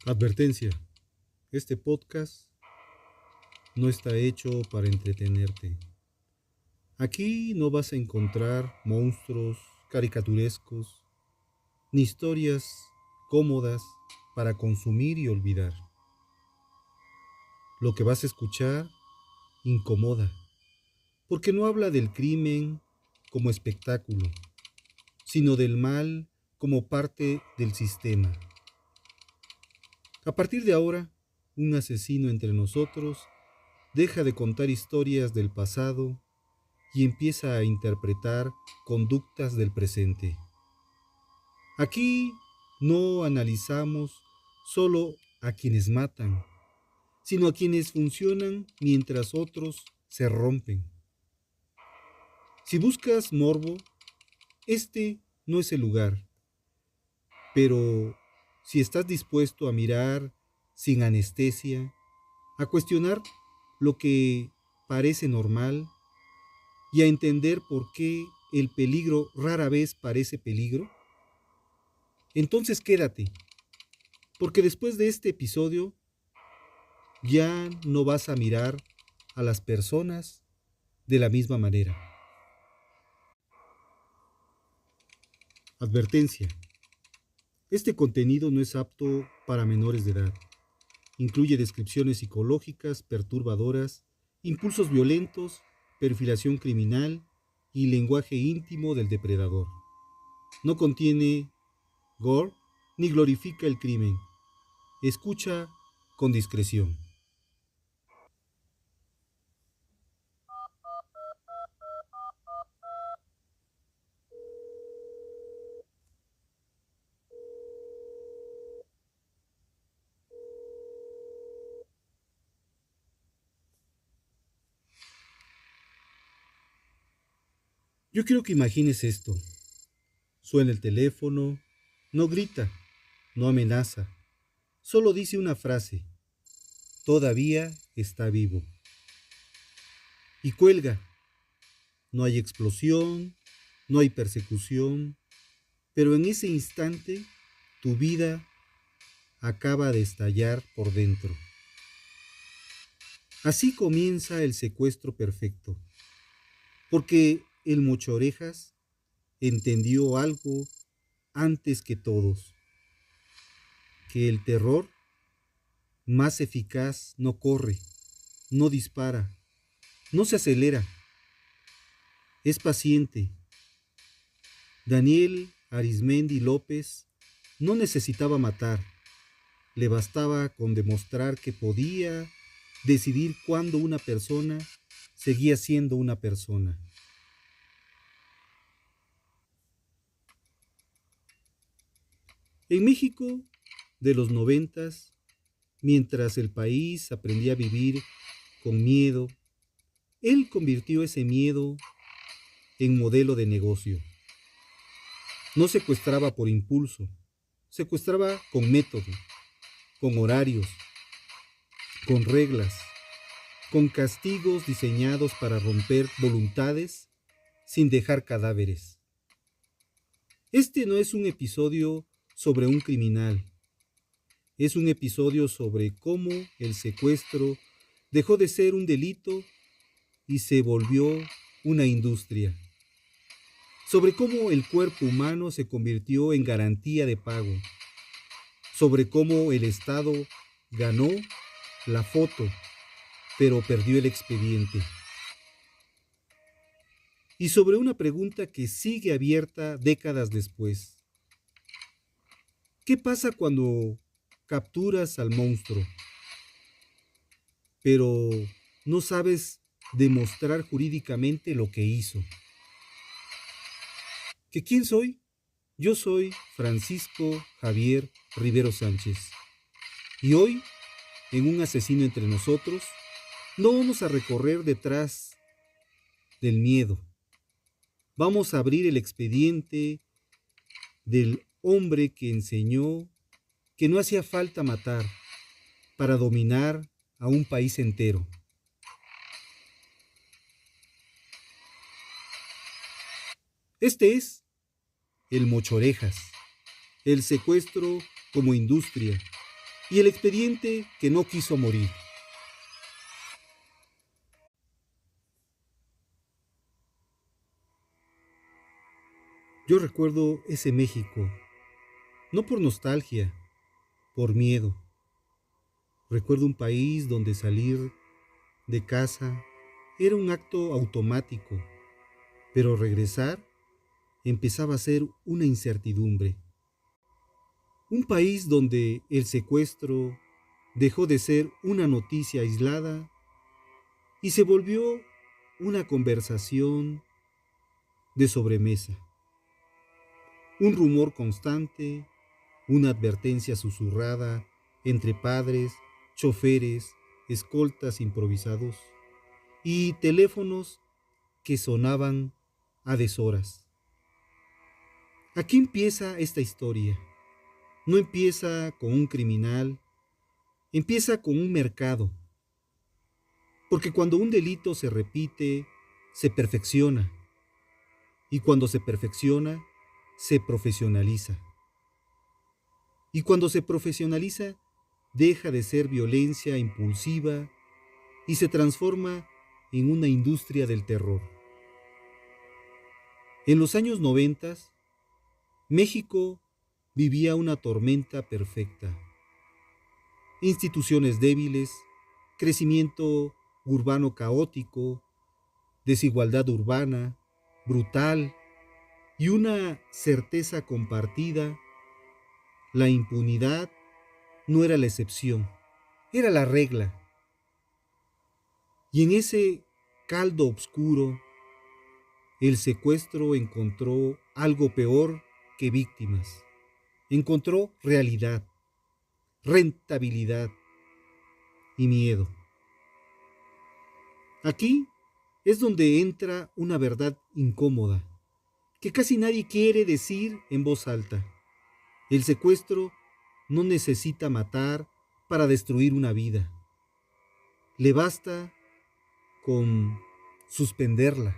Advertencia, este podcast no está hecho para entretenerte. Aquí no vas a encontrar monstruos caricaturescos ni historias cómodas para consumir y olvidar. Lo que vas a escuchar incomoda, porque no habla del crimen como espectáculo, sino del mal como parte del sistema. A partir de ahora, un asesino entre nosotros deja de contar historias del pasado y empieza a interpretar conductas del presente. Aquí no analizamos solo a quienes matan, sino a quienes funcionan mientras otros se rompen. Si buscas morbo, este no es el lugar, pero si estás dispuesto a mirar sin anestesia, a cuestionar lo que parece normal, y a entender por qué el peligro rara vez parece peligro, entonces quédate, porque después de este episodio ya no vas a mirar a las personas de la misma manera. Advertencia. Este contenido no es apto para menores de edad. Incluye descripciones psicológicas perturbadoras, impulsos violentos, perfilación criminal y lenguaje íntimo del depredador. No contiene gore ni glorifica el crimen. Escucha con discreción. Yo quiero que imagines esto. Suena el teléfono, no grita, no amenaza, solo dice una frase: todavía está vivo. Y cuelga. No hay explosión, no hay persecución, pero en ese instante tu vida acaba de estallar por dentro. Así comienza el secuestro perfecto, porque el mochorejas entendió algo antes que todos, que el terror más eficaz no corre, no dispara, no se acelera, es paciente. Daniel Arismendi López no necesitaba matar, le bastaba con demostrar que podía decidir cuándo una persona seguía siendo una persona. En México de los 90, mientras el país aprendía a vivir con miedo, él convirtió ese miedo en modelo de negocio. No secuestraba por impulso, secuestraba con método, con horarios, con reglas, con castigos diseñados para romper voluntades sin dejar cadáveres. Este no es un episodio sobre un criminal, es un episodio sobre cómo el secuestro dejó de ser un delito y se volvió una industria, sobre cómo el cuerpo humano se convirtió en garantía de pago, sobre cómo el Estado ganó la foto, pero perdió el expediente, y sobre una pregunta que sigue abierta décadas después. ¿Qué pasa cuando capturas al monstruo, pero no sabes demostrar jurídicamente lo que hizo? ¿Que quién soy? Yo soy Francisco Javier Rivero Sánchez. Y hoy, en Un Asesino entre Nosotros, no vamos a recorrer detrás del miedo. Vamos a abrir el expediente del hombre que enseñó que no hacía falta matar para dominar a un país entero. Este es el mochorejas, el secuestro como industria, y el expediente que no quiso morir. Yo recuerdo ese México, no por nostalgia, por miedo. Recuerdo un país donde salir de casa era un acto automático, pero regresar empezaba a ser una incertidumbre. Un país donde el secuestro dejó de ser una noticia aislada y se volvió una conversación de sobremesa, un rumor constante, una advertencia susurrada entre padres, choferes, escoltas improvisados y teléfonos que sonaban a deshoras. Aquí empieza esta historia. No empieza con un criminal, empieza con un mercado. Porque cuando un delito se repite, se perfecciona. Y cuando se perfecciona, se profesionaliza. Y cuando se profesionaliza, deja de ser violencia impulsiva y se transforma en una industria del terror. En los años 90, México vivía una tormenta perfecta. Instituciones débiles, crecimiento urbano caótico, desigualdad urbana, brutal y una certeza compartida. La impunidad no era la excepción, era la regla. Y en ese caldo oscuro, el secuestro encontró algo peor que víctimas. Encontró realidad, rentabilidad y miedo. Aquí es donde entra una verdad incómoda, que casi nadie quiere decir en voz alta. El secuestro no necesita matar para destruir una vida. Le basta con suspenderla.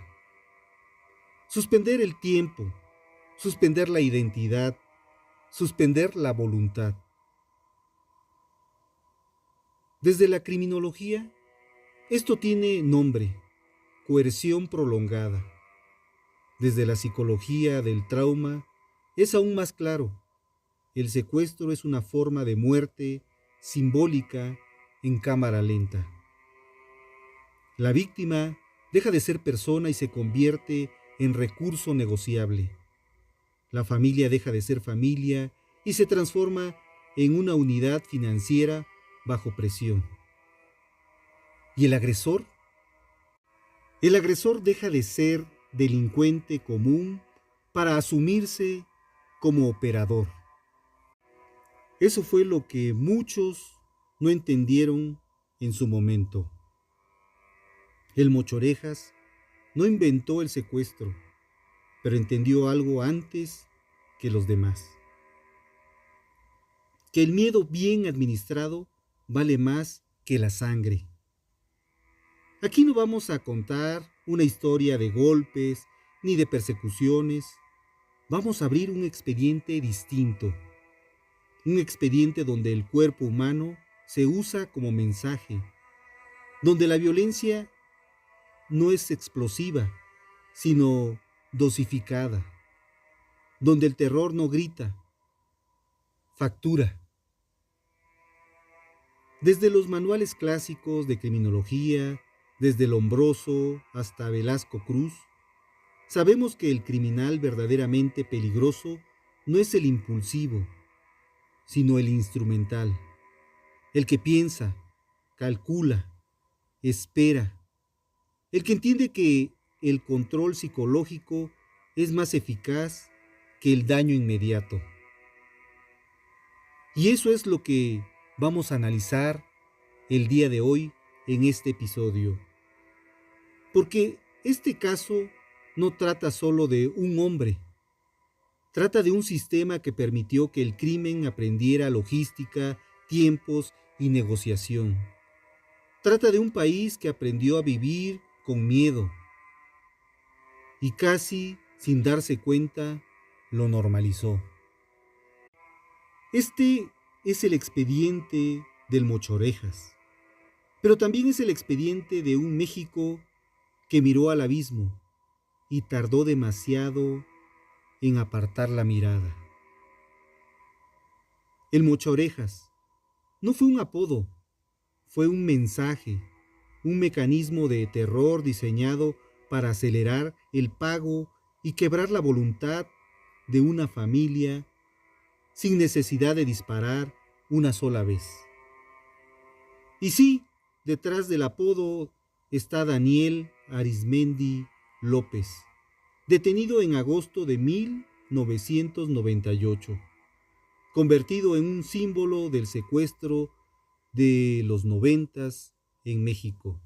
Suspender el tiempo, suspender la identidad, suspender la voluntad. Desde la criminología, esto tiene nombre, coerción prolongada. Desde la psicología del trauma, es aún más claro. El secuestro es una forma de muerte simbólica en cámara lenta. La víctima deja de ser persona y se convierte en recurso negociable. La familia deja de ser familia y se transforma en una unidad financiera bajo presión. ¿Y el agresor? El agresor deja de ser delincuente común para asumirse como operador. Eso fue lo que muchos no entendieron en su momento. El Mochorejas no inventó el secuestro, pero entendió algo antes que los demás. Que el miedo bien administrado vale más que la sangre. Aquí no vamos a contar una historia de golpes ni de persecuciones. Vamos a abrir un expediente distinto. Un expediente donde el cuerpo humano se usa como mensaje, donde la violencia no es explosiva, sino dosificada, donde el terror no grita, factura. Desde los manuales clásicos de criminología, desde Lombroso hasta Velasco Cruz, sabemos que el criminal verdaderamente peligroso no es el impulsivo, sino el instrumental, el que piensa, calcula, espera, el que entiende que el control psicológico es más eficaz que el daño inmediato. Y eso es lo que vamos a analizar el día de hoy en este episodio. Porque este caso no trata solo de un hombre, trata de un sistema que permitió que el crimen aprendiera logística, tiempos y negociación. Trata de un país que aprendió a vivir con miedo y casi sin darse cuenta lo normalizó. Este es el expediente del Mochorejas, pero también es el expediente de un México que miró al abismo y tardó demasiado en apartar la mirada. El Mochorejas no fue un apodo, fue un mensaje, un mecanismo de terror diseñado para acelerar el pago y quebrar la voluntad de una familia sin necesidad de disparar una sola vez. Y sí, detrás del apodo está Daniel Arizmendi López, detenido en agosto de 1998, convertido en un símbolo del secuestro de los 90 en México.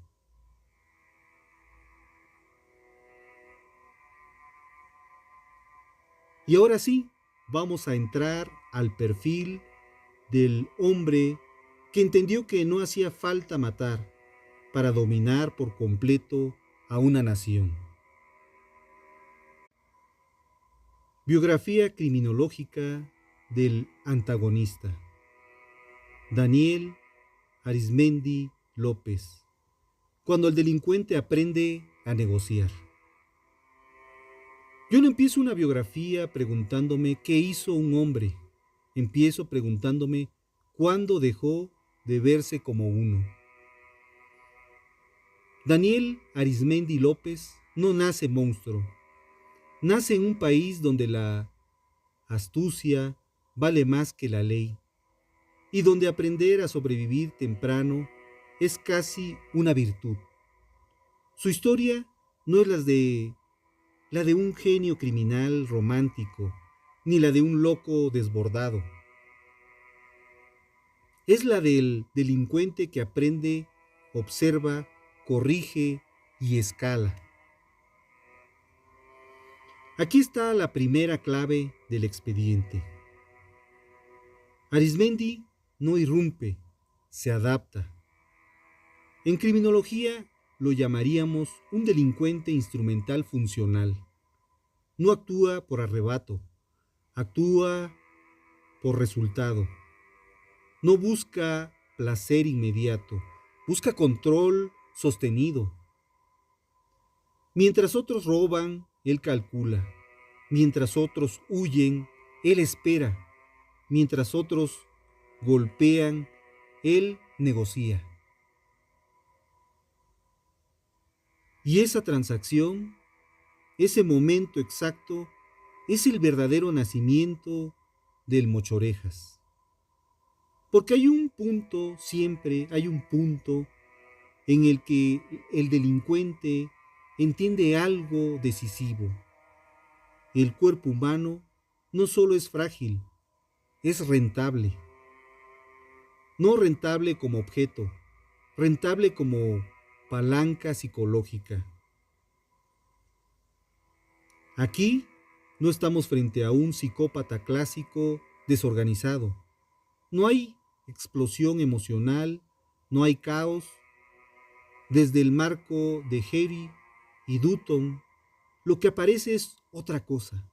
Y ahora sí, vamos a entrar al perfil del hombre que entendió que no hacía falta matar para dominar por completo a una nación. Biografía criminológica del antagonista. Daniel Arizmendi López. Cuando el delincuente aprende a negociar. Yo no empiezo una biografía preguntándome qué hizo un hombre. Empiezo preguntándome cuándo dejó de verse como uno. Daniel Arizmendi López no nace monstruo. Nace en un país donde la astucia vale más que la ley y donde aprender a sobrevivir temprano es casi una virtud. Su historia no es la de un genio criminal romántico, ni la de un loco desbordado. Es la del delincuente que aprende, observa, corrige y escala. Aquí está la primera clave del expediente. Arizmendi no irrumpe, se adapta. En criminología lo llamaríamos un delincuente instrumental funcional. No actúa por arrebato, actúa por resultado. No busca placer inmediato, busca control sostenido. Mientras otros roban, él calcula. Mientras otros huyen, él espera. Mientras otros golpean, él negocia. Y esa transacción, ese momento exacto, es el verdadero nacimiento del Mochorejas. Porque hay un punto, siempre hay un punto en el que el delincuente entiende algo decisivo. El cuerpo humano no solo es frágil, es rentable. No rentable como objeto, rentable como palanca psicológica. Aquí no estamos frente a un psicópata clásico desorganizado. No hay explosión emocional, no hay caos. Desde el marco de Harry y Dutton, lo que aparece es otra cosa.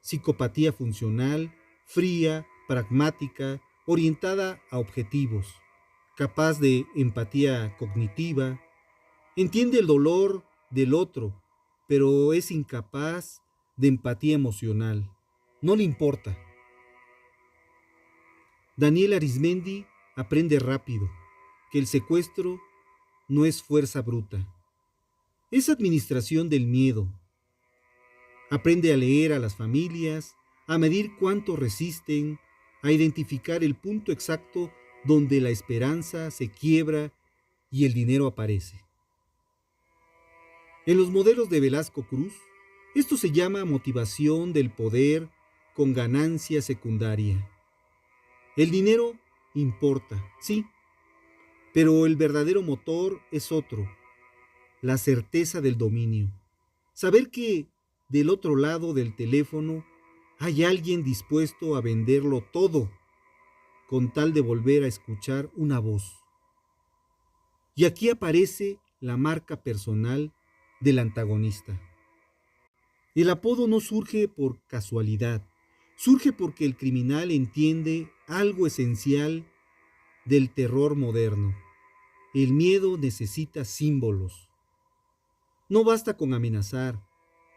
Psicopatía funcional, fría, pragmática, orientada a objetivos, capaz de empatía cognitiva, entiende el dolor del otro, pero es incapaz de empatía emocional. No le importa. Daniel Arizmendi aprende rápido que el secuestro no es fuerza bruta, es administración del miedo. Aprende a leer a las familias, a medir cuánto resisten, a identificar el punto exacto donde la esperanza se quiebra y el dinero aparece. En los modelos de Velasco Cruz, esto se llama motivación del poder con ganancia secundaria. El dinero importa, sí, pero el verdadero motor es otro, la certeza del dominio. Saber que del otro lado del teléfono hay alguien dispuesto a venderlo todo con tal de volver a escuchar una voz. Y aquí aparece la marca personal del antagonista. El apodo no surge por casualidad, Surge porque el criminal entiende algo esencial del terror moderno. El miedo necesita símbolos. No basta con amenazar,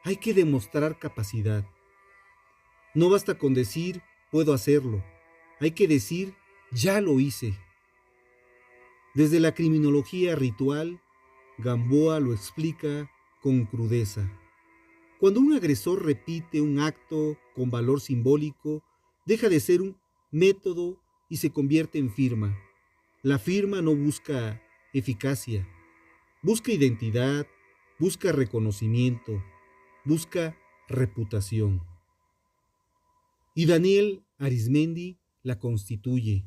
hay que demostrar capacidad. No basta con decir, puedo hacerlo. Hay que decir, ya lo hice. Desde la criminología ritual, Gamboa lo explica con crudeza. Cuando un agresor repite un acto con valor simbólico, deja de ser un método y se convierte en firma. La firma no busca eficacia, busca identidad, busca reconocimiento, busca reputación. Y Daniel Arizmendi la constituye,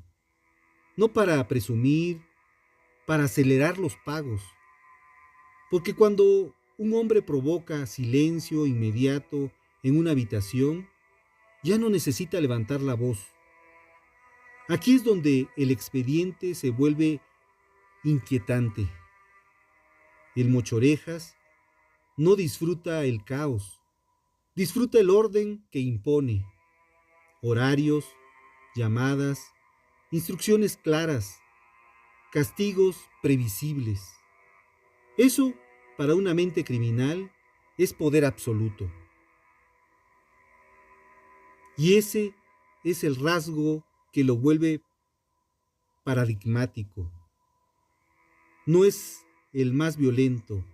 no para presumir, para acelerar los pagos, porque cuando un hombre provoca silencio inmediato en una habitación, ya no necesita levantar la voz. Aquí es donde el expediente se vuelve inquietante. El mochorejas no disfruta el caos, disfruta el orden que impone. Horarios, llamadas, instrucciones claras, castigos previsibles. Eso, para una mente criminal, es poder absoluto. Y ese es el rasgo que lo vuelve paradigmático. No es el más violento,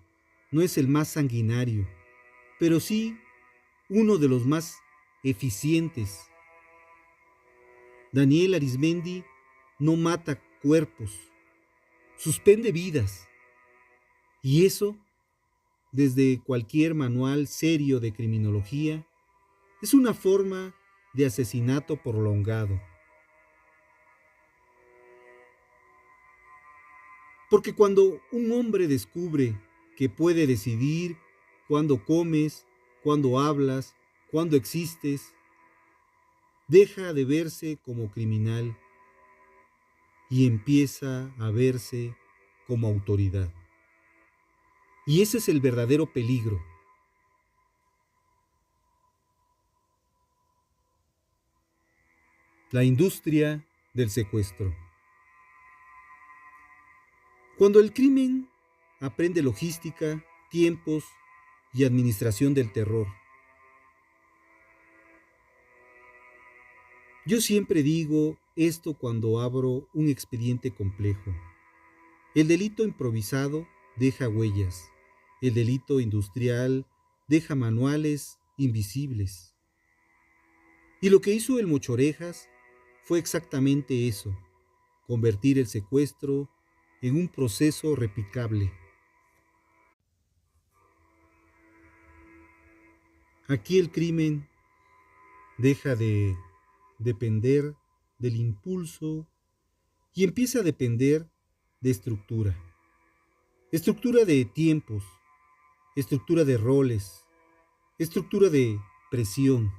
no es el más sanguinario, pero sí uno de los más eficientes. Daniel Arizmendi no mata cuerpos, suspende vidas. Y eso, desde cualquier manual serio de criminología, es una forma de asesinato prolongado. Porque cuando un hombre descubre que puede decidir cuándo comes, cuándo hablas, cuándo existes, deja de verse como criminal y empieza a verse como autoridad. Y ese es el verdadero peligro. La industria del secuestro. Cuando el crimen aprende logística, tiempos y administración del terror. Yo siempre digo esto cuando abro un expediente complejo. El delito improvisado deja huellas. El delito industrial deja manuales invisibles. Y lo que hizo el Mochorejas fue exactamente eso, convertir el secuestro en un proceso replicable. Aquí el crimen deja de depender del impulso y empieza a depender de estructura. Estructura de tiempos, estructura de roles, estructura de presión.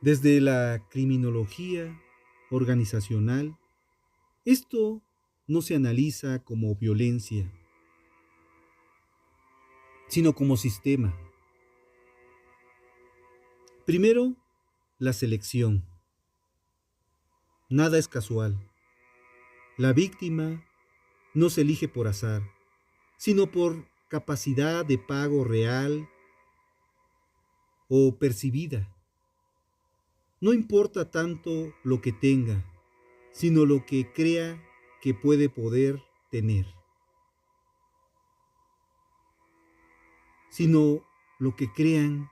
Desde la criminología organizacional, esto no se analiza como violencia, sino como sistema. Primero, la selección. Nada es casual. La víctima no se elige por azar, sino por capacidad de pago real o percibida. No importa tanto lo que tenga, sino lo que crea que puede poder tener, sino lo que crean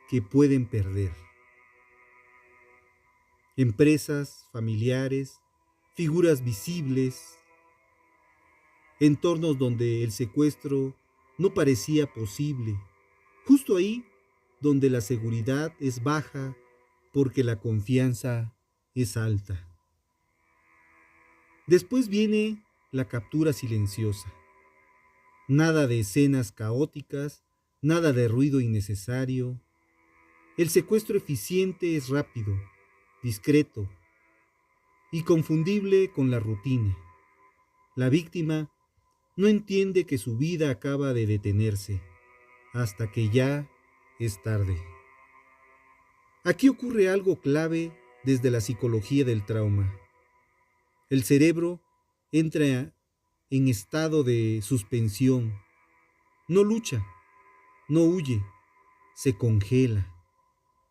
que pueden perder. Empresas, familiares, figuras visibles, entornos donde el secuestro no parecía posible, justo ahí donde la seguridad es baja porque la confianza es alta. Después viene la captura silenciosa. Nada de escenas caóticas, nada de ruido innecesario. El secuestro eficiente es rápido, discreto, y confundible con la rutina. La víctima no entiende que su vida acaba de detenerse hasta que ya es tarde. Aquí ocurre algo clave desde la psicología del trauma. El cerebro entra en estado de suspensión. No lucha, no huye, se congela.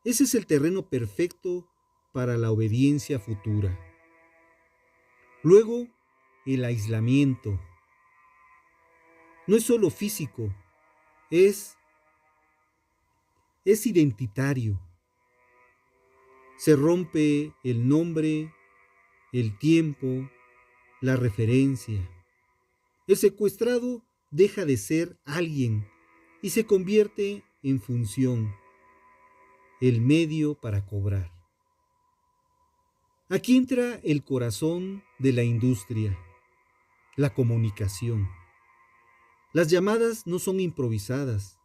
Ese es el terreno perfecto para la obediencia futura. Luego, el aislamiento. No es solo físico, es, es identitario. Se rompe el nombre, el tiempo, la referencia. El secuestrado deja de ser alguien y se convierte en función, el medio para cobrar. Aquí entra el corazón de la industria, la comunicación. Las llamadas no son improvisadas,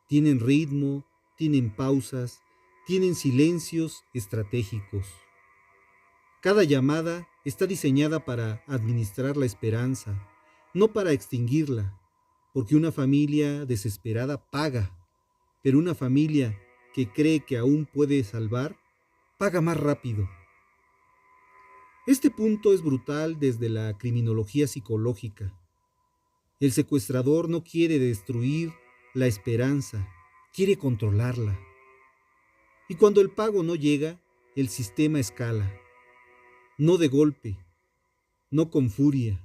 tienen ritmo, tienen pausas, tienen silencios estratégicos. Cada llamada está diseñada para administrar la esperanza, no para extinguirla, porque una familia desesperada paga, pero una familia que cree que aún puede salvar, paga más rápido. Este punto es brutal desde la criminología psicológica. El secuestrador no quiere destruir la esperanza, quiere controlarla. Y cuando el pago no llega, el sistema escala, no de golpe, no con furia,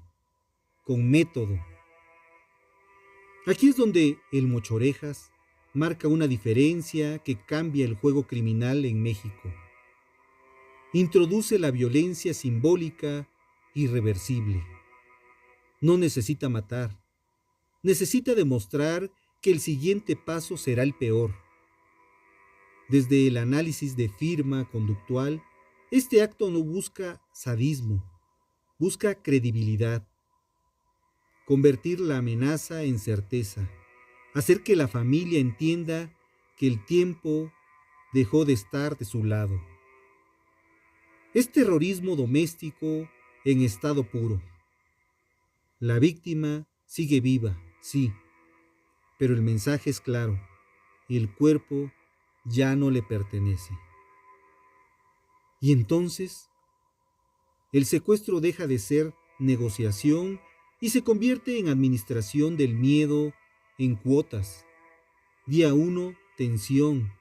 con método. Aquí es donde el mochorejas marca una diferencia que cambia el juego criminal en México. Introduce la violencia simbólica irreversible. No necesita matar, necesita demostrar que el siguiente paso será el peor. Desde el análisis de firma conductual, este acto no busca sadismo, busca credibilidad, convertir la amenaza en certeza, hacer que la familia entienda que el tiempo dejó de estar de su lado. Es terrorismo doméstico en estado puro. La víctima sigue viva, sí, pero el mensaje es claro, el cuerpo ya no le pertenece. Y entonces, el secuestro deja de ser negociación y se convierte en administración del miedo en cuotas. Día 1, tensión.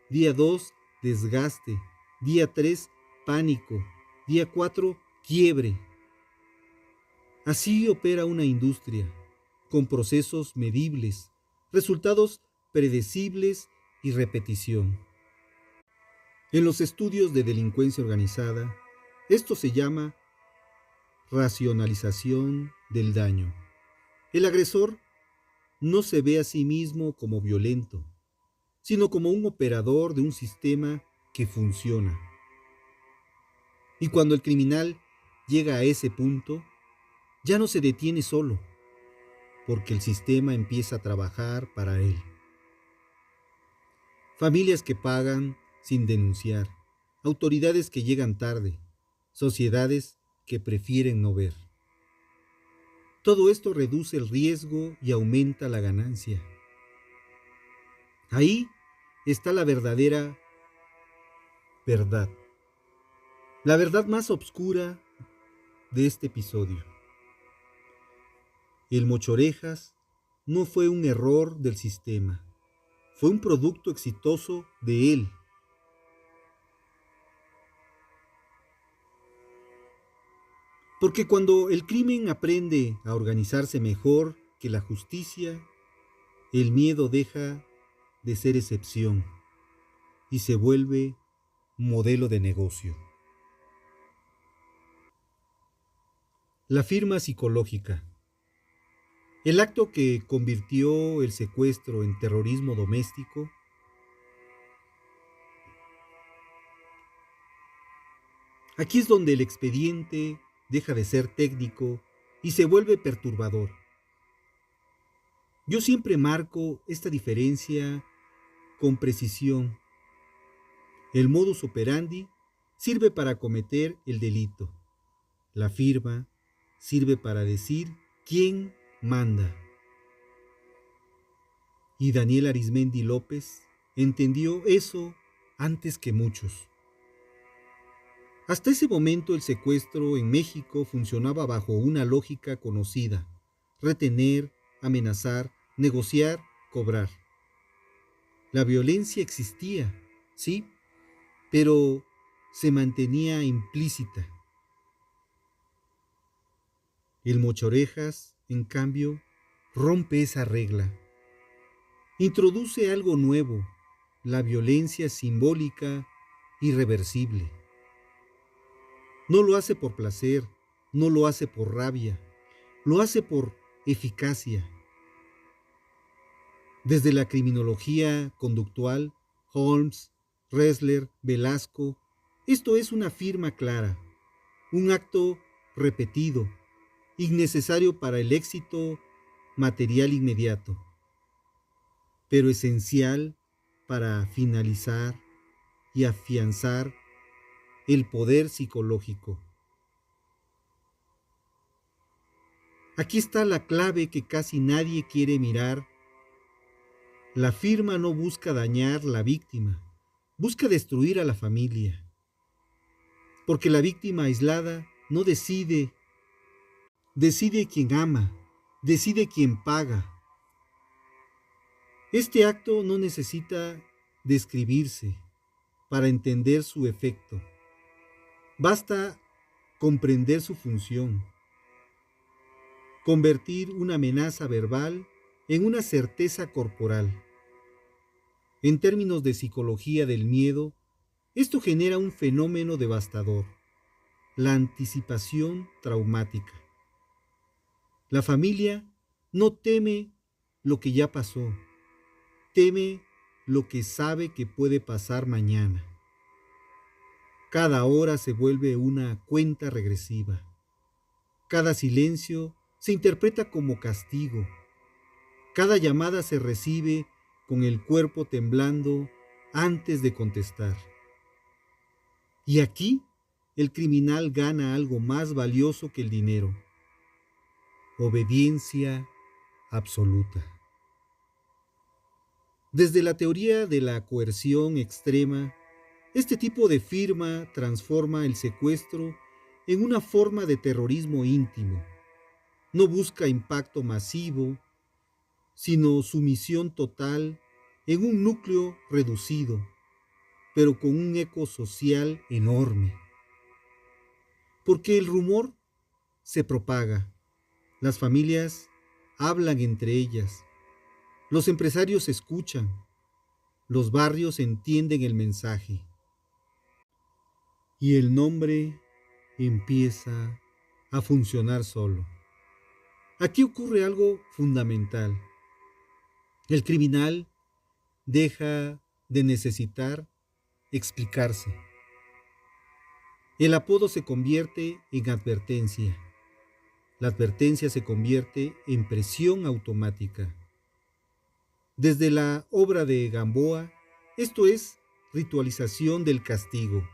Día 2, desgaste. Día 3, pánico. Día 4, quiebre. Así opera una industria, con procesos medibles, resultados predecibles y repetición. En los estudios de delincuencia organizada, esto se llama racionalización del daño. El agresor no se ve a sí mismo como violento, sino como un operador de un sistema que funciona. Y cuando el criminal llega a ese punto, ya no se detiene solo, porque el sistema empieza a trabajar para él. Familias que pagan sin denunciar, autoridades que llegan tarde, sociedades que prefieren no ver. Todo esto reduce el riesgo y aumenta la ganancia. Ahí está la verdadera verdad, la verdad más oscura de este episodio. El mochorejas no fue un error del sistema, fue un producto exitoso de él. Porque cuando el crimen aprende a organizarse mejor que la justicia, el miedo deja de ser excepción y se vuelve modelo de negocio. La firma psicológica. El acto que convirtió el secuestro en terrorismo doméstico aquí es donde el expediente deja de ser técnico y se vuelve perturbador. Yo siempre marco esta diferencia con precisión. El modus operandi sirve para cometer el delito. La firma sirve para decir quién manda. Y Daniel Arismendi López entendió eso antes que muchos. Hasta ese momento el secuestro en México funcionaba bajo una lógica conocida: retener, amenazar, negociar, cobrar. La violencia existía, sí, pero se mantenía implícita. El mochorejas, en cambio, rompe esa regla. Introduce algo nuevo: la violencia simbólica irreversible. No lo hace por placer, no lo hace por rabia, lo hace por eficacia. Desde la criminología conductual, Holmes, Ressler, Velasco, esto es una firma clara, un acto repetido, innecesario para el éxito material inmediato, pero esencial para finalizar y afianzar el poder psicológico. Aquí está la clave que casi nadie quiere mirar. La firma no busca dañar a la víctima, busca destruir a la familia, porque la víctima aislada no decide, decide quien ama, decide quien paga. Este acto no necesita describirse para entender su efecto. Basta comprender su función, convertir una amenaza verbal en una certeza corporal. En términos de psicología del miedo, esto genera un fenómeno devastador: la anticipación traumática. La familia no teme lo que ya pasó, teme lo que sabe que puede pasar mañana. Cada hora se vuelve una cuenta regresiva. Cada silencio se interpreta como castigo. Cada llamada se recibe con el cuerpo temblando antes de contestar. Y aquí el criminal gana algo más valioso que el dinero: obediencia absoluta. Desde la teoría de la coerción extrema, este tipo de firma transforma el secuestro en una forma de terrorismo íntimo. No busca impacto masivo, sino sumisión total en un núcleo reducido, pero con un eco social enorme. Porque el rumor se propaga, las familias hablan entre ellas, los empresarios escuchan, los barrios entienden el mensaje, y el nombre empieza a funcionar solo. Aquí ocurre algo fundamental. El criminal deja de necesitar explicarse. El apodo se convierte en advertencia. La advertencia se convierte en presión automática. Desde la obra de Gamboa, esto es ritualización del castigo.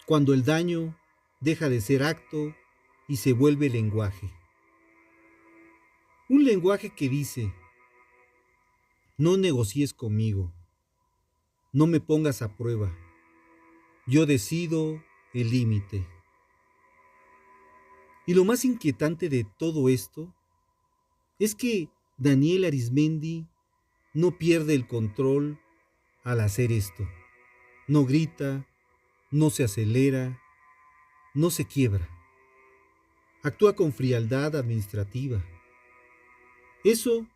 Cuando el daño deja de ser acto y se vuelve lenguaje. Un lenguaje que dice: no negocies conmigo, no me pongas a prueba, yo decido el límite. Y lo más inquietante de todo esto es que Daniel Arizmendi no pierde el control al hacer esto. No grita, no se acelera, no se quiebra. Actúa con frialdad administrativa. Eso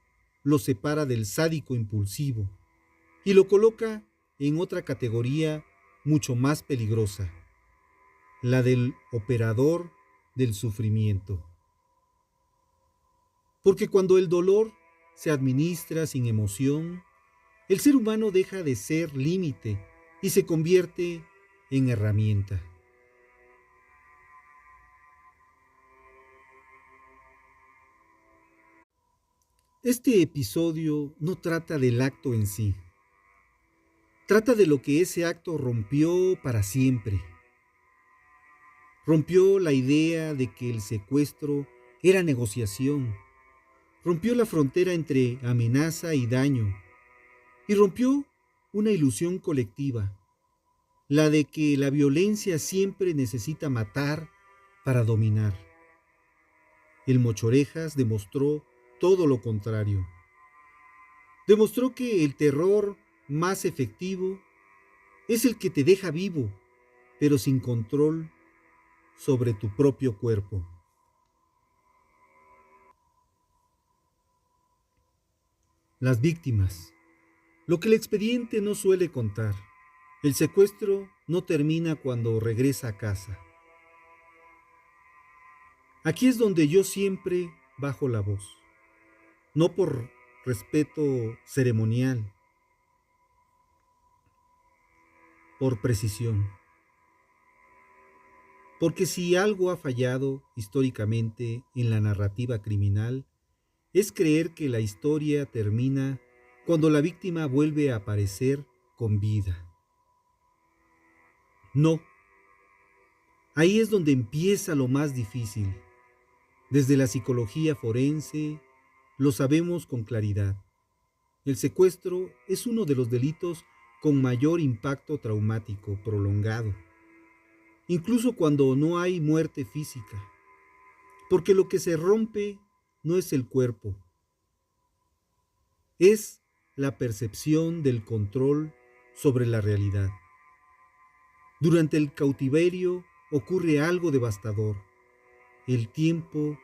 lo separa del sádico impulsivo y lo coloca en otra categoría mucho más peligrosa: la del operador del sufrimiento. Porque cuando el dolor se administra sin emoción, el ser humano deja de ser límite y se convierte en herramienta. Este episodio no trata del acto en sí, trata de lo que ese acto rompió para siempre. Rompió la idea de que el secuestro era negociación, rompió la frontera entre amenaza y daño, y rompió una ilusión colectiva, la de que la violencia siempre necesita matar para dominar. El Mochorejas demostró todo lo contrario. Demostró que el terror más efectivo es el que te deja vivo, pero sin control sobre tu propio cuerpo. Las víctimas. Lo que el expediente no suele contar. El secuestro no termina cuando regresa a casa. Aquí es donde yo siempre bajo la voz. No por respeto ceremonial, por precisión. Porque si algo ha fallado históricamente en la narrativa criminal, es creer que la historia termina cuando la víctima vuelve a aparecer con vida. No, ahí es donde empieza lo más difícil. Desde la psicología forense lo sabemos con claridad. El secuestro es uno de los delitos con mayor impacto traumático prolongado, incluso cuando no hay muerte física, porque lo que se rompe no es el cuerpo, es la percepción del control sobre la realidad. Durante el cautiverio ocurre algo devastador. El tiempo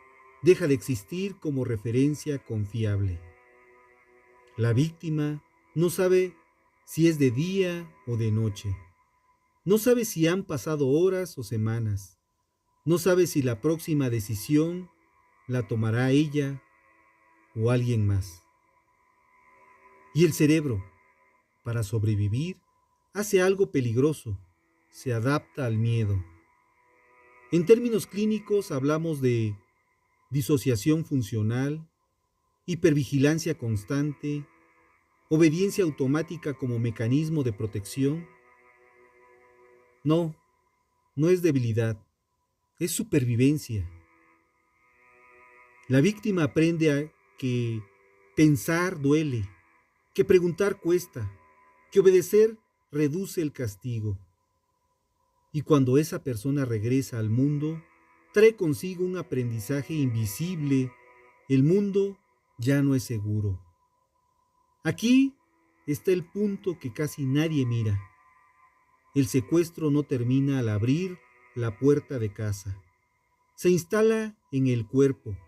deja de existir como referencia confiable. La víctima no sabe si es de día o de noche. No sabe si han pasado horas o semanas. No sabe si la próxima decisión la tomará ella o alguien más. Y el cerebro, para sobrevivir, hace algo peligroso. Se adapta al miedo. En términos clínicos hablamos de disociación funcional, hipervigilancia constante, obediencia automática como mecanismo de protección. No, no es debilidad, es supervivencia. La víctima aprende a que pensar duele, que preguntar cuesta, que obedecer reduce el castigo. Y cuando esa persona regresa al mundo, trae consigo un aprendizaje invisible. El mundo ya no es seguro. Aquí está el punto que casi nadie mira. El secuestro no termina al abrir la puerta de casa. Se instala en el cuerpo.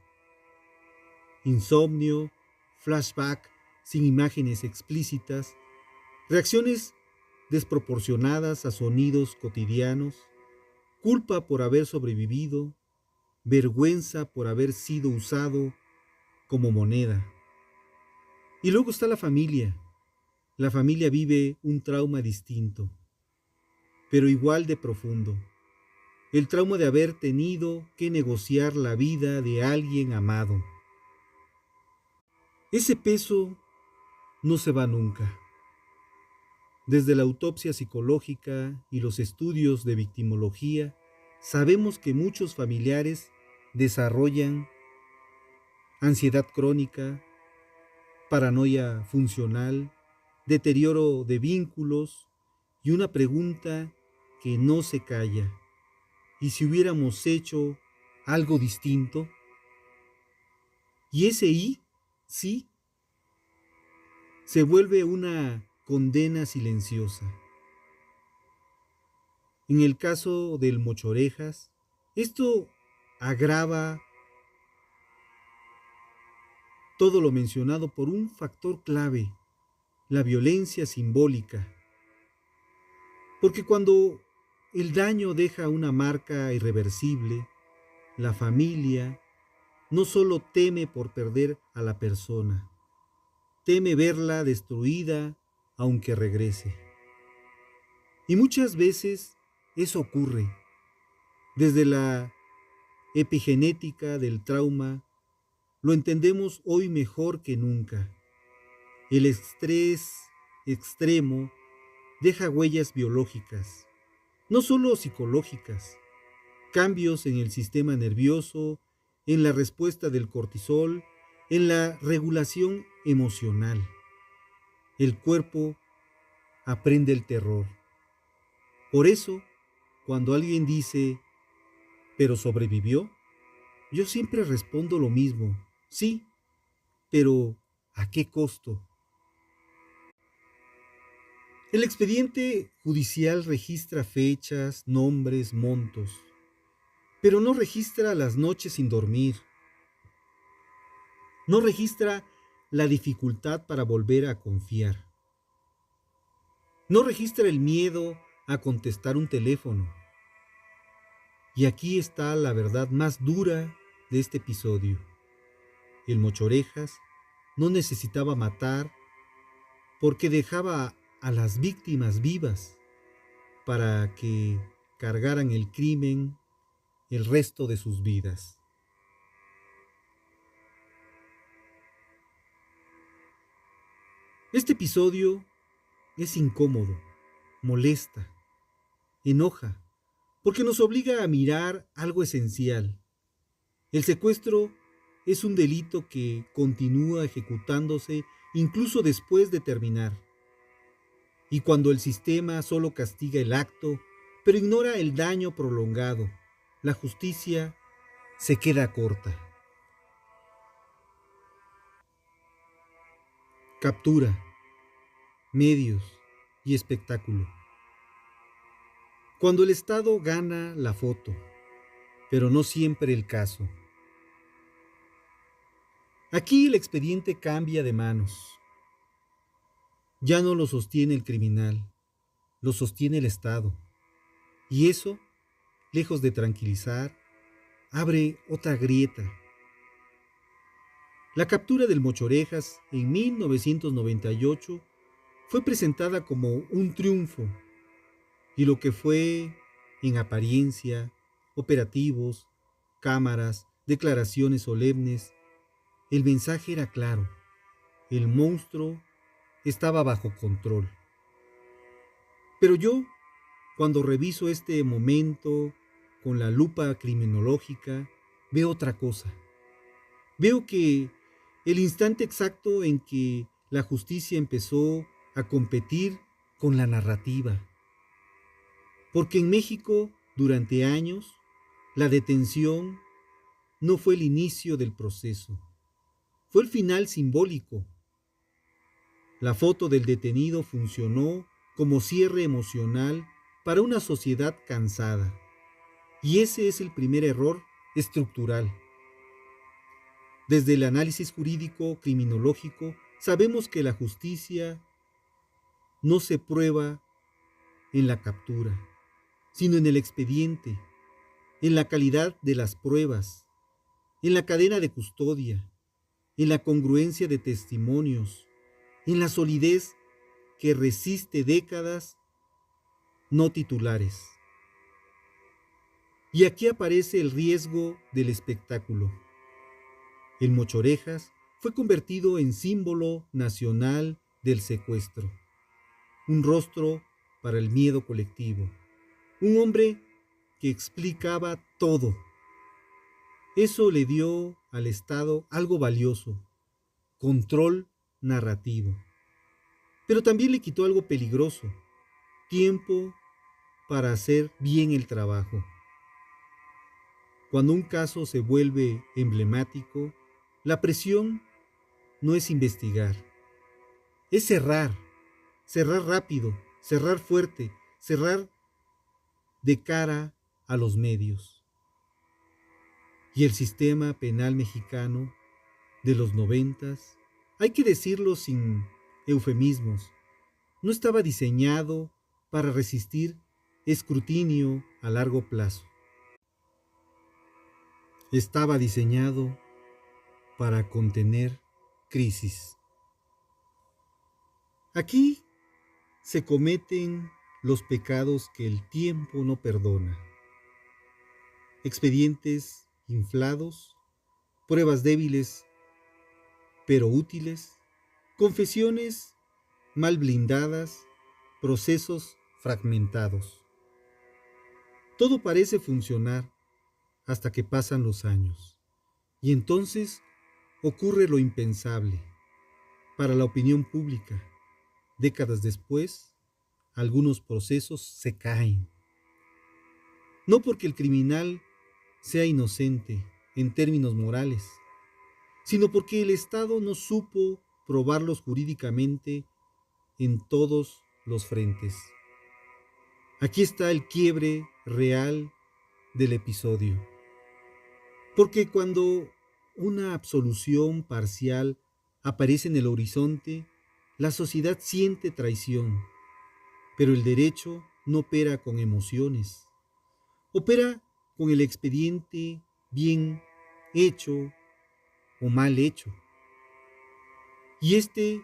Insomnio, flashback sin imágenes explícitas, reacciones desproporcionadas a sonidos cotidianos, culpa por haber sobrevivido, vergüenza por haber sido usado como moneda. Y luego está la familia. La familia vive un trauma distinto, pero igual de profundo. El trauma de haber tenido que negociar la vida de alguien amado. Ese peso no se va nunca. Desde la autopsia psicológica y los estudios de victimología, sabemos que muchos familiares desarrollan ansiedad crónica, paranoia funcional, deterioro de vínculos y una pregunta que no se calla. ¿Y si hubiéramos hecho algo distinto? Y ese sí, se vuelve una condena silenciosa. En el caso del Mochorejas, esto agrava todo lo mencionado por un factor clave, la violencia simbólica. Porque cuando el daño deja una marca irreversible, la familia no solo teme por perder a la persona, teme verla destruida aunque regrese. Y muchas veces eso ocurre. Desde la epigenética del trauma lo entendemos hoy mejor que nunca. El estrés extremo deja huellas biológicas, no solo psicológicas, cambios en el sistema nervioso, en la respuesta del cortisol, en la regulación emocional. El cuerpo aprende el terror. Por eso, cuando alguien dice, ¿pero sobrevivió? Yo siempre respondo lo mismo, sí, pero ¿a qué costo? El expediente judicial registra fechas, nombres, montos, pero no registra las noches sin dormir, no registra la dificultad para volver a confiar, no registra el miedo a contestar un teléfono. Y aquí está la verdad más dura de este episodio. El Mochorejas no necesitaba matar porque dejaba a las víctimas vivas para que cargaran el crimen el resto de sus vidas. Este episodio es incómodo, molesta, enoja, porque nos obliga a mirar algo esencial. El secuestro es un delito que continúa ejecutándose incluso después de terminar. Y cuando el sistema solo castiga el acto, pero ignora el daño prolongado, la justicia se queda corta. Captura, medios y espectáculo. Cuando el Estado gana la foto, pero no siempre el caso. Aquí el expediente cambia de manos. Ya no lo sostiene el criminal, lo sostiene el Estado. Y eso, lejos de tranquilizar, abre otra grieta. La captura del Mochorejas en 1998 fue presentada como un triunfo, y lo que fue, en apariencia, operativos, cámaras, declaraciones solemnes, el mensaje era claro: el monstruo estaba bajo control. Pero yo, cuando reviso este momento con la lupa criminológica, veo otra cosa. Veo que el instante exacto en que la justicia empezó a competir con la narrativa. Porque en México, durante años, la detención no fue el inicio del proceso, fue el final simbólico. La foto del detenido funcionó como cierre emocional para una sociedad cansada. Y ese es el primer error estructural. Desde el análisis jurídico criminológico sabemos que la justicia no se prueba en la captura, sino en el expediente, en la calidad de las pruebas, en la cadena de custodia, en la congruencia de testimonios, en la solidez que resiste décadas no titulares. Y aquí aparece el riesgo del espectáculo. El Mochorejas fue convertido en símbolo nacional del secuestro, un rostro para el miedo colectivo, un hombre que explicaba todo. Eso le dio al Estado algo valioso: control narrativo. Pero también le quitó algo peligroso: tiempo para hacer bien el trabajo. Cuando un caso se vuelve emblemático, la presión no es investigar, es cerrar, cerrar rápido, cerrar fuerte, cerrar de cara a los medios. Y el sistema penal mexicano de los 90, hay que decirlo sin eufemismos, no estaba diseñado para resistir escrutinio a largo plazo. Estaba diseñado para contener crisis. Aquí se cometen los pecados que el tiempo no perdona: expedientes inflados, pruebas débiles pero útiles, confesiones mal blindadas, procesos fragmentados. Todo parece funcionar hasta que pasan los años, y entonces ocurre lo impensable. Para la opinión pública, décadas después, algunos procesos se caen. No porque el criminal sea inocente en términos morales, sino porque el Estado no supo probarlos jurídicamente en todos los frentes. Aquí está el quiebre real del episodio. Porque cuando una absolución parcial aparece en el horizonte, la sociedad siente traición, pero el derecho no opera con emociones, opera con el expediente bien hecho o mal hecho. Y este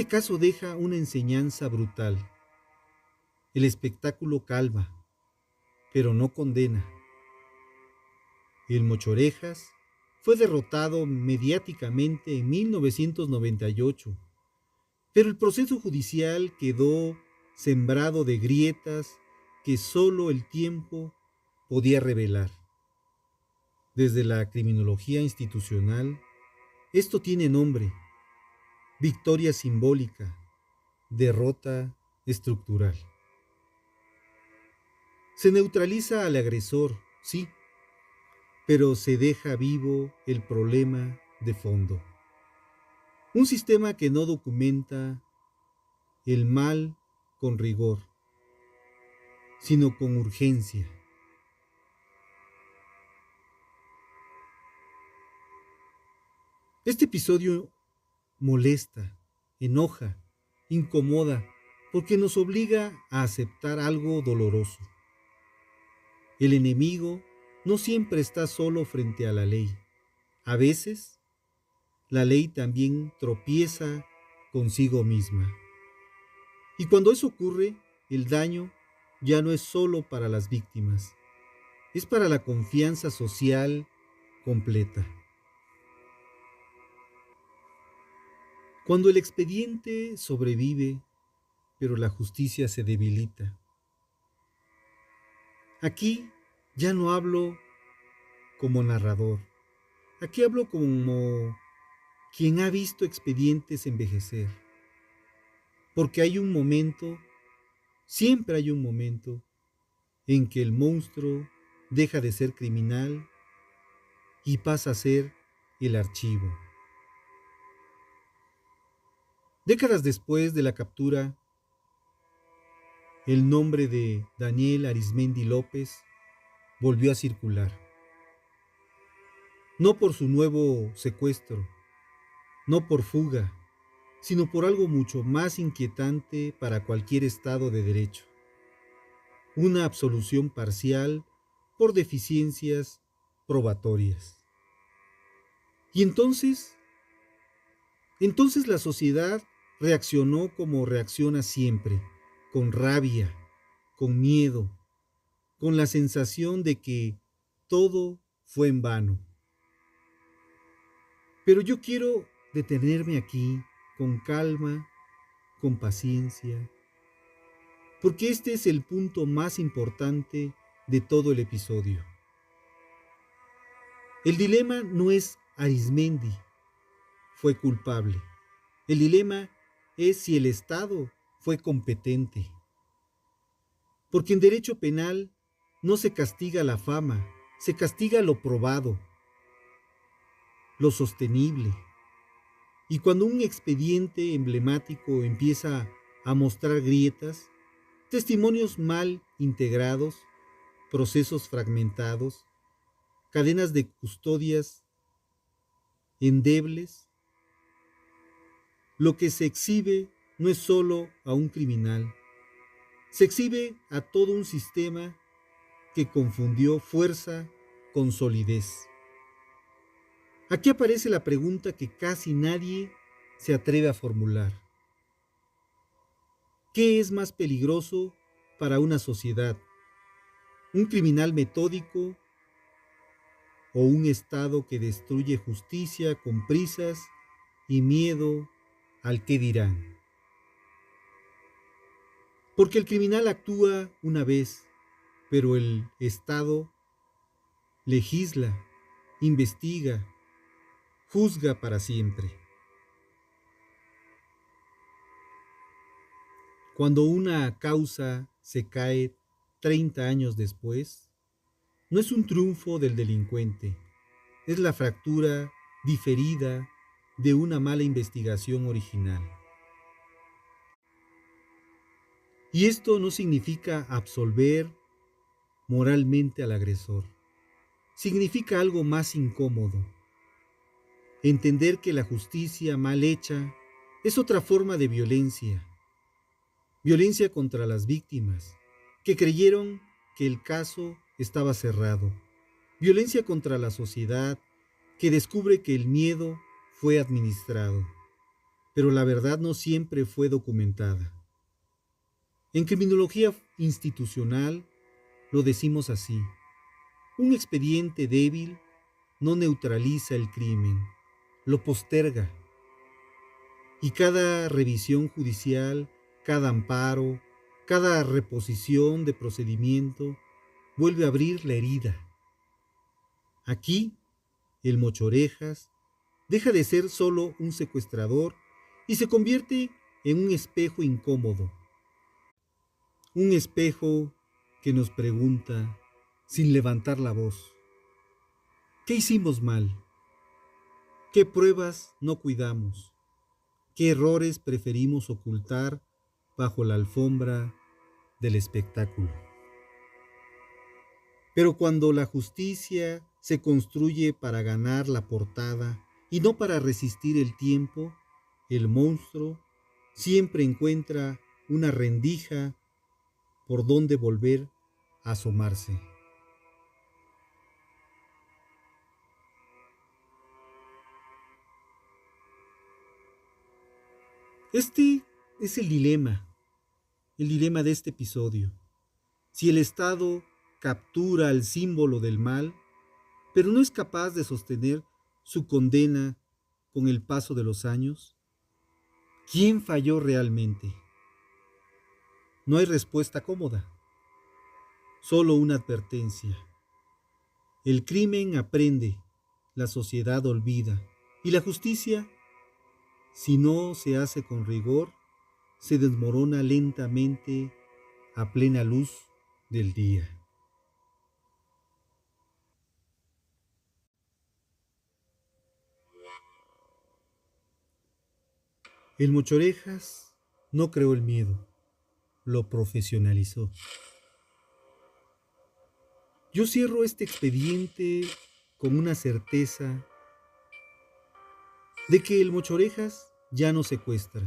caso deja una enseñanza brutal. El espectáculo calma, pero no condena. El Mochorejas fue derrotado mediáticamente en 1998, pero el proceso judicial quedó sembrado de grietas que solo el tiempo podía revelar. Desde la criminología institucional, esto tiene nombre: victoria simbólica, derrota estructural. Se neutraliza al agresor, sí, pero se deja vivo el problema de fondo. Un sistema que no documenta el mal con rigor, sino con urgencia. Este episodio molesta, enoja, incomoda, porque nos obliga a aceptar algo doloroso. El enemigo no siempre está solo frente a la ley. A veces, la ley también tropieza consigo misma. Y cuando eso ocurre, el daño ya no es solo para las víctimas, es para la confianza social completa. Cuando el expediente sobrevive, pero la justicia se debilita. Aquí ya no hablo como narrador, aquí hablo como quien ha visto expedientes envejecer. Porque hay un momento, siempre hay un momento, en que el monstruo deja de ser criminal y pasa a ser el archivo. Décadas después de la captura, el nombre de Daniel Arizmendi López volvió a circular. No por su nuevo secuestro, no por fuga, sino por algo mucho más inquietante para cualquier Estado de Derecho: una absolución parcial por deficiencias probatorias. Y entonces la sociedad reaccionó como reacciona siempre: con rabia, con miedo, con la sensación de que todo fue en vano. Pero yo quiero detenerme aquí con calma, con paciencia, porque este es el punto más importante de todo el episodio. El dilema no es Arizmendi fue culpable. El dilema es si el Estado fue competente. Porque en derecho penal no se castiga la fama, se castiga lo probado, lo sostenible. Y cuando un expediente emblemático empieza a mostrar grietas, testimonios mal integrados, procesos fragmentados, cadenas de custodias endebles, lo que se exhibe no es solo a un criminal, se exhibe a todo un sistema que confundió fuerza con solidez. Aquí aparece la pregunta que casi nadie se atreve a formular: ¿qué es más peligroso para una sociedad? ¿Un criminal metódico o un Estado que destruye justicia con prisas y miedo al qué dirán? Porque el criminal actúa una vez, pero el Estado legisla, investiga, juzga para siempre. Cuando una causa se cae 30 años después, no es un triunfo del delincuente, es la fractura diferida de una mala investigación original. Y esto no significa absolver moralmente al agresor. Significa algo más incómodo. Entender que la justicia mal hecha es otra forma de violencia. Violencia contra las víctimas, que creyeron que el caso estaba cerrado. Violencia contra la sociedad, que descubre que el miedo fue administrado, pero la verdad no siempre fue documentada. En criminología institucional lo decimos así: un expediente débil no neutraliza el crimen, lo posterga. Y cada revisión judicial, cada amparo, cada reposición de procedimiento vuelve a abrir la herida. Aquí, el mochorejas deja de ser solo un secuestrador y se convierte en un espejo incómodo. Un espejo que nos pregunta, sin levantar la voz: ¿qué hicimos mal? ¿Qué pruebas no cuidamos? ¿Qué errores preferimos ocultar bajo la alfombra del espectáculo? Pero cuando la justicia se construye para ganar la portada y no para resistir el tiempo, el monstruo siempre encuentra una rendija por donde volver a asomarse. Este es el dilema de este episodio. Si el Estado captura al símbolo del mal, pero no es capaz de sostener su condena con el paso de los años, ¿quién falló realmente? No hay respuesta cómoda, solo una advertencia. El crimen aprende, la sociedad olvida, y la justicia, si no se hace con rigor, se desmorona lentamente a plena luz del día. El mochorejas no creó el miedo, lo profesionalizó. Yo cierro este expediente con una certeza de que el mochorejas ya no secuestra,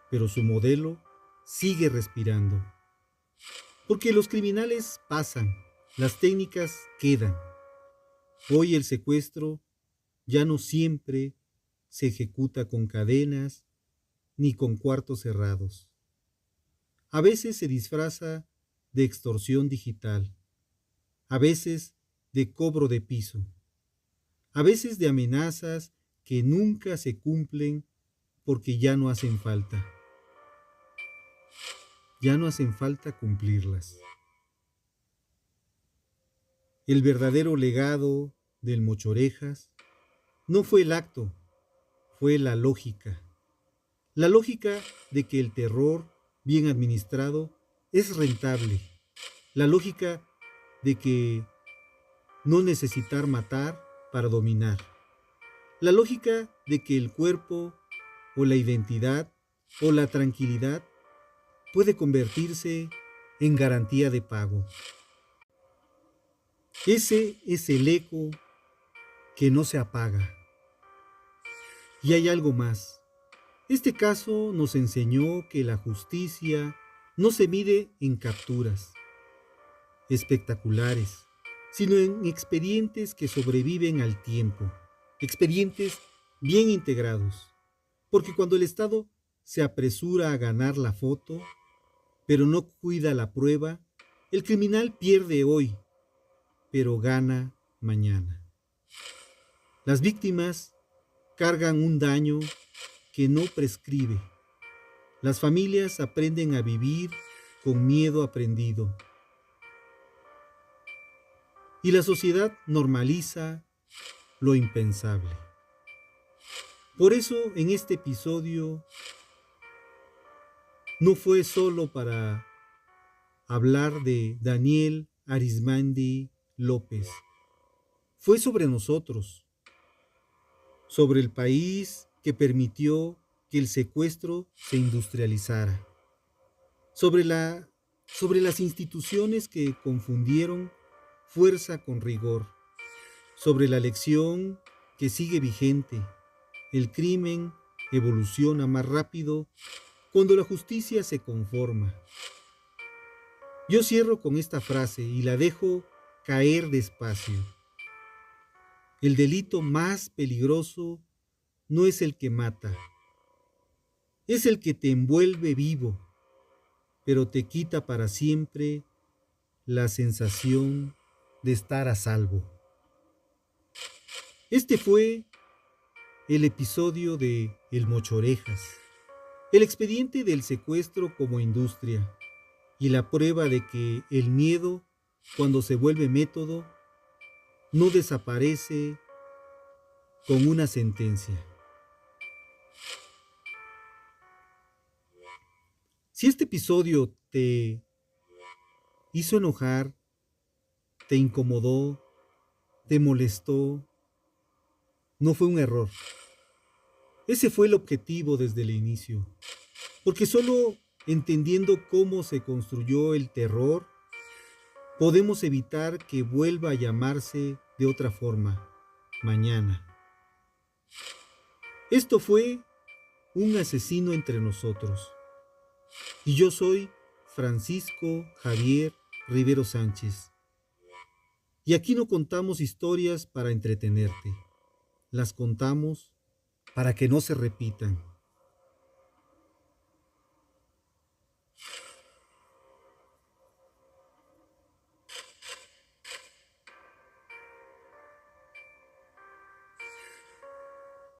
pero su modelo sigue respirando. Porque los criminales pasan, las técnicas quedan. Hoy el secuestro ya no siempre se ejecuta con cadenas ni con cuartos cerrados. A veces se disfraza de extorsión digital, a veces de cobro de piso, a veces de amenazas que nunca se cumplen porque ya no hacen falta. Ya no hacen falta cumplirlas. El verdadero legado del mochorejas no fue el acto, fue la lógica. La lógica de que el terror, bien administrado, es rentable. La lógica de que no necesitar matar para dominar. La lógica de que el cuerpo o la identidad o la tranquilidad puede convertirse en garantía de pago. Ese es el eco que no se apaga. Y hay algo más. Este caso nos enseñó que la justicia no se mide en capturas espectaculares, sino en expedientes que sobreviven al tiempo, expedientes bien integrados. Porque cuando el Estado se apresura a ganar la foto, pero no cuida la prueba, el criminal pierde hoy, pero gana mañana. Las víctimas cargan un daño que no prescribe. Las familias aprenden a vivir con miedo aprendido. Y la sociedad normaliza lo impensable. Por eso, en este episodio, no fue solo para hablar de Daniel Arizmendi López, fue sobre nosotros, sobre el país que permitió que el secuestro se industrializara, sobre, sobre las instituciones que confundieron fuerza con rigor, sobre la lección que sigue vigente. El crimen evoluciona más rápido cuando la justicia se conforma. Yo cierro con esta frase y la dejo caer despacio. El delito más peligroso no es el que mata, es el que te envuelve vivo, pero te quita para siempre la sensación de estar a salvo. Este fue el episodio de El Mochorejas, el expediente del secuestro como industria y la prueba de que el miedo, cuando se vuelve método, no desaparece con una sentencia. Si este episodio te hizo enojar, te incomodó, te molestó, no fue un error. Ese fue el objetivo desde el inicio, porque solo entendiendo cómo se construyó el terror, podemos evitar que vuelva a llamarse de otra forma, mañana. Esto fue un asesino entre nosotros. Y yo soy Francisco Javier Rivero Sánchez. Y aquí no contamos historias para entretenerte. Las contamos para que no se repitan.